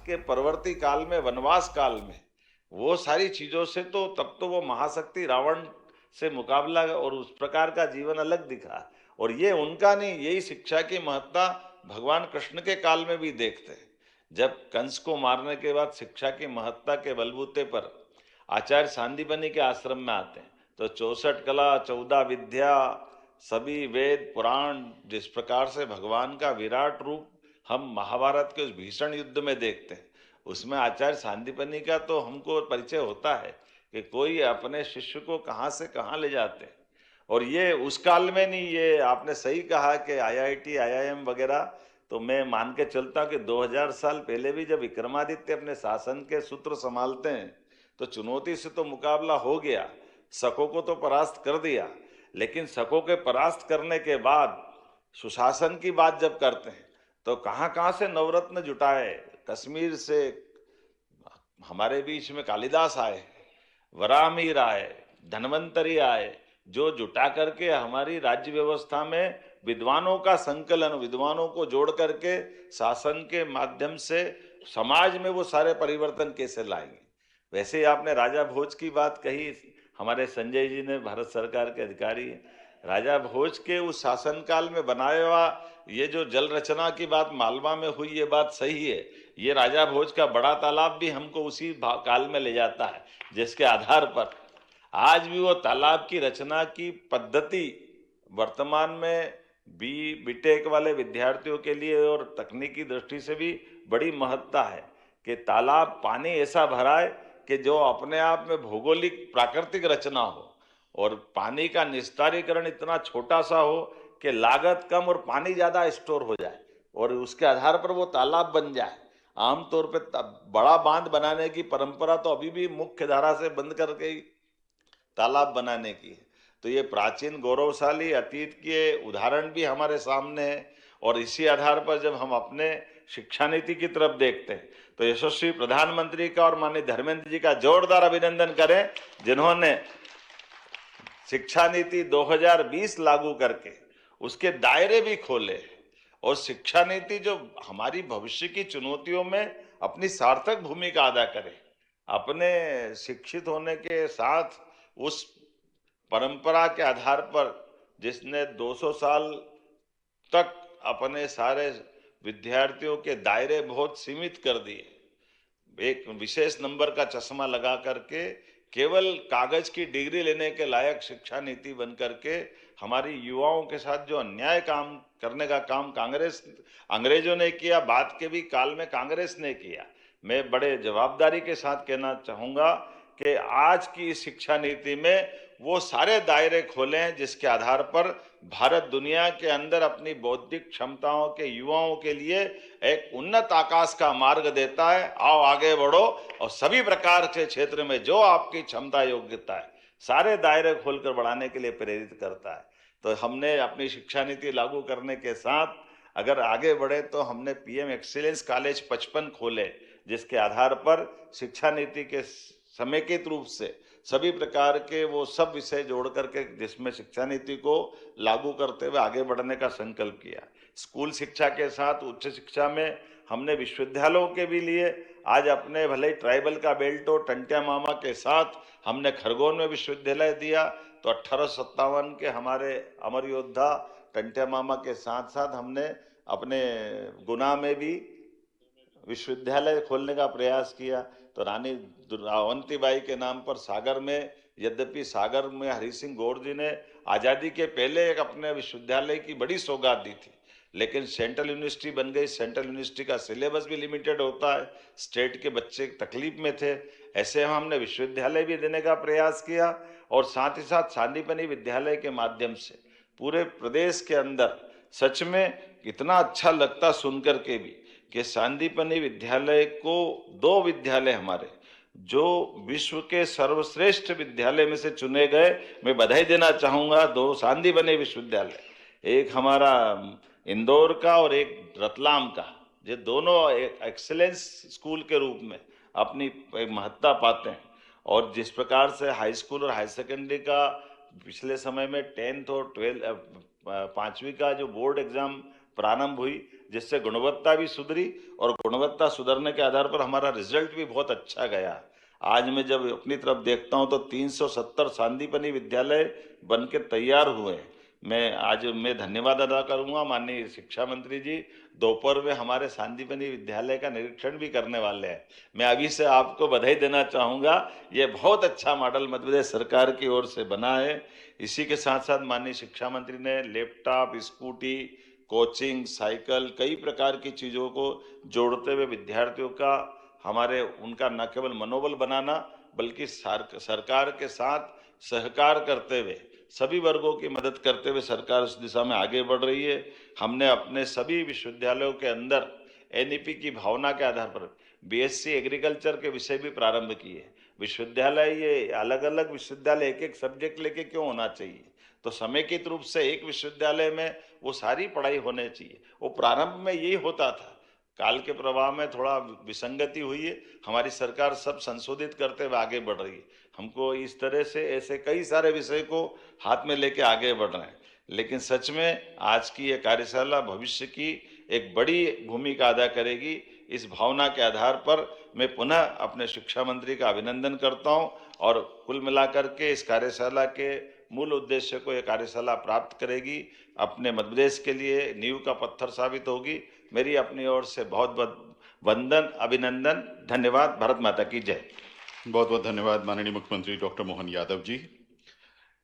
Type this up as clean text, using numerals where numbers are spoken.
के परवर्ती काल में, वनवास काल में, वो सारी चीजों से तो तब तो वो महाशक्ति रावण से मुकाबला और उस प्रकार का जीवन अलग दिखा। और ये उनका नहीं, यही शिक्षा की महत्ता भगवान कृष्ण के काल में भी देखते हैं। जब कंस को मारने के बाद शिक्षा की महत्ता के बलबूते पर आचार्य सांदीपनि के आश्रम में आते हैं, तो 64 कला 14 विद्या, सभी वेद पुराण, जिस प्रकार से भगवान का विराट रूप हम महाभारत के उस भीषण युद्ध में देखते हैं, उसमें आचार्य सांदीपनि का तो हमको परिचय होता है कि कोई अपने शिष्य को कहाँ से कहाँ ले जाते हैं। और ये उस काल में नहीं, ये आपने सही कहा कि आईआईटी आईआईएम वगैरह, तो मैं मान के चलता हूँ कि 2000 साल पहले भी जब विक्रमादित्य अपने शासन के सूत्र संभालते हैं तो चुनौती से तो मुकाबला हो गया, शकों को तो परास्त कर दिया, लेकिन शकों के परास्त करने के बाद सुशासन की बात जब करते हैं तो कहाँ कहाँ से नवरत्न जुटाए। कश्मीर से हमारे बीच में कालिदास आए, वराहमिहिर आए, धन्वंतरी आए, जो जुटा करके हमारी राज्य व्यवस्था में विद्वानों का संकलन, विद्वानों को जोड़ करके शासन के माध्यम से समाज में वो सारे परिवर्तन कैसे लाएंगे। वैसे ही आपने राजा भोज की बात कही, हमारे संजय जी ने, भारत सरकार के अधिकारी, राजा भोज के उस शासनकाल में बनाया हुआ ये जो जल रचना की बात मालवा में हुई, ये बात सही है। ये राजा भोज का बड़ा तालाब भी हमको उसी काल में ले जाता है, जिसके आधार पर आज भी वो तालाब की रचना की पद्धति वर्तमान में बीटेक वाले विद्यार्थियों के लिए और तकनीकी दृष्टि से भी बड़ी महत्ता है कि तालाब पानी ऐसा भराए कि जो अपने आप में भौगोलिक प्राकृतिक रचना हो और पानी का निस्तारीकरण इतना छोटा सा हो कि लागत कम और पानी ज्यादा स्टोर हो जाए और उसके आधार पर वो तालाब बन जाए। आमतौर पे बड़ा बांध बनाने की परंपरा तो अभी भी मुख्य धारा से बंद करके ही तालाब बनाने की है। तो ये प्राचीन गौरवशाली अतीत के उदाहरण भी हमारे सामने है। और इसी आधार पर जब हम अपने शिक्षा नीति की तरफ देखते हैं तो यशस्वी प्रधानमंत्री का और माननीय धर्मेंद्र जी का जोरदार अभिनंदन करें, जिन्होंने शिक्षा नीति 2020 लागू करके उसके दायरे भी खोले और शिक्षा नीति जो हमारी भविष्य की चुनौतियों में अपनी सार्थक भूमिका अदा करे। अपने शिक्षित होने के साथ उस परंपरा के आधार पर जिसने 200 साल तक अपने सारे विद्यार्थियों के दायरे बहुत सीमित कर दिए, एक विशेष नंबर का चश्मा लगा करके केवल कागज की डिग्री लेने के लायक शिक्षा नीति बन करके हमारी युवाओं के साथ जो अन्याय काम करने का काम कांग्रेस अंग्रेजों ने किया, बाद के भी काल में कांग्रेस ने किया, मैं बड़े जवाबदारी के साथ कहना चाहूंगा कि आज की शिक्षा नीति में वो सारे दायरे खोले हैं जिसके आधार पर भारत दुनिया के अंदर अपनी बौद्धिक क्षमताओं के युवाओं के लिए एक उन्नत आकाश का मार्ग देता है। आओ आगे बढ़ो और सभी प्रकार के क्षेत्र में जो आपकी क्षमता योग्यता है सारे दायरे खोलकर बढ़ाने के लिए प्रेरित करता है। तो हमने अपनी शिक्षा नीति लागू करने के साथ अगर आगे बढ़े तो हमने पीएम एक्सीलेंस कॉलेज 55 खोले, जिसके आधार पर शिक्षा नीति के समेकित रूप से सभी प्रकार के वो सब विषय जोड़ करके जिसमें शिक्षा नीति को लागू करते हुए आगे बढ़ने का संकल्प किया। स्कूल शिक्षा के साथ उच्च शिक्षा में हमने विश्वविद्यालयों के भी लिए आज अपने भले ही ट्राइबल का बेल्ट हो, टंट्या मामा के साथ हमने खरगोन में विश्वविद्यालय दिया, तो 1857 के हमारे अमर योद्धा टंट्या मामा के साथ साथ हमने अपने गुना में भी विश्वविद्यालय खोलने का प्रयास किया। तो रानी अवंतीबाई के नाम पर सागर में, यद्यपि सागर में हरि सिंह गौर जी ने आज़ादी के पहले एक अपने विश्वविद्यालय की बड़ी सौगात दी थी, लेकिन सेंट्रल यूनिवर्सिटी बन गई। सेंट्रल यूनिवर्सिटी का सिलेबस भी लिमिटेड होता है, स्टेट के बच्चे तकलीफ में थे, ऐसे हमने विश्वविद्यालय भी देने का प्रयास किया। और साथ ही साथ सांदीपनि विद्यालय के माध्यम से पूरे प्रदेश के अंदर सच में इतना अच्छा लगता सुनकर के भी कि सांदीपनि विद्यालय को 2 विद्यालय हमारे जो विश्व के सर्वश्रेष्ठ विद्यालय में से चुने गए, मैं बधाई देना चाहूंगा 2 सांदीपनि विश्वविद्यालय, एक हमारा इंदौर का और एक रतलाम का, ये दोनों एक एक्सीलेंस स्कूल के रूप में अपनी महत्ता पाते हैं। और जिस प्रकार से हाई स्कूल और हाई सेकेंडरी का पिछले समय में 10th और 12 5वीं का जो बोर्ड एग्जाम प्रारंभ हुई, जिससे गुणवत्ता भी सुधरी और गुणवत्ता सुधरने के आधार पर हमारा रिजल्ट भी बहुत अच्छा गया। आज मैं जब अपनी तरफ देखता हूं तो 370 सांदीपनि विद्यालय बन के तैयार हुए। मैं धन्यवाद अदा करूंगा, माननीय शिक्षा मंत्री जी दोपहर में हमारे सांदीपनि विद्यालय का निरीक्षण भी करने वाले हैं। मैं अभी से आपको बधाई देना चाहूंगा, ये बहुत अच्छा मॉडल मध्य प्रदेश सरकार की ओर से बना है। इसी के साथ साथ माननीय शिक्षा मंत्री ने लैपटॉप, स्कूटी, कोचिंग, साइकिल, कई प्रकार की चीज़ों को जोड़ते हुए विद्यार्थियों का उनका न केवल मनोबल बनाना बल्कि सरकार के साथ सहकार करते हुए सभी वर्गों की मदद करते हुए सरकार उस दिशा में आगे बढ़ रही है। हमने अपने सभी विश्वविद्यालयों के अंदर एनईपी की भावना के आधार पर बीएससी एग्रीकल्चर के विषय भी प्रारंभ किए। विश्वविद्यालय ये अलग अलग विश्वविद्यालय एक एक सब्जेक्ट लेके क्यों होना चाहिए, तो समेकित रूप से एक विश्वविद्यालय में वो सारी पढ़ाई होने चाहिए। वो प्रारंभ में यही होता था, काल के प्रवाह में थोड़ा विसंगति हुई है, हमारी सरकार सब संशोधित करते हुए आगे बढ़ रही है। हमको इस तरह से ऐसे कई सारे विषय को हाथ में लेके आगे बढ़ रहे हैं। लेकिन सच में आज की ये कार्यशाला भविष्य की एक बड़ी भूमिका अदा करेगी। इस भावना के आधार पर मैं पुनः अपने शिक्षा मंत्री का अभिनंदन करता हूं और कुल मिलाकर के इस कार्यशाला के मूल उद्देश्य को यह कार्यशाला प्राप्त करेगी, अपने मध्य प्रदेश के लिए नींव का पत्थर साबित होगी। मेरी अपनी ओर से बहुत बहुत वंदन, अभिनंदन, धन्यवाद। भारत माता की जय। बहुत बहुत धन्यवाद माननीय मुख्यमंत्री डॉक्टर मोहन यादव जी।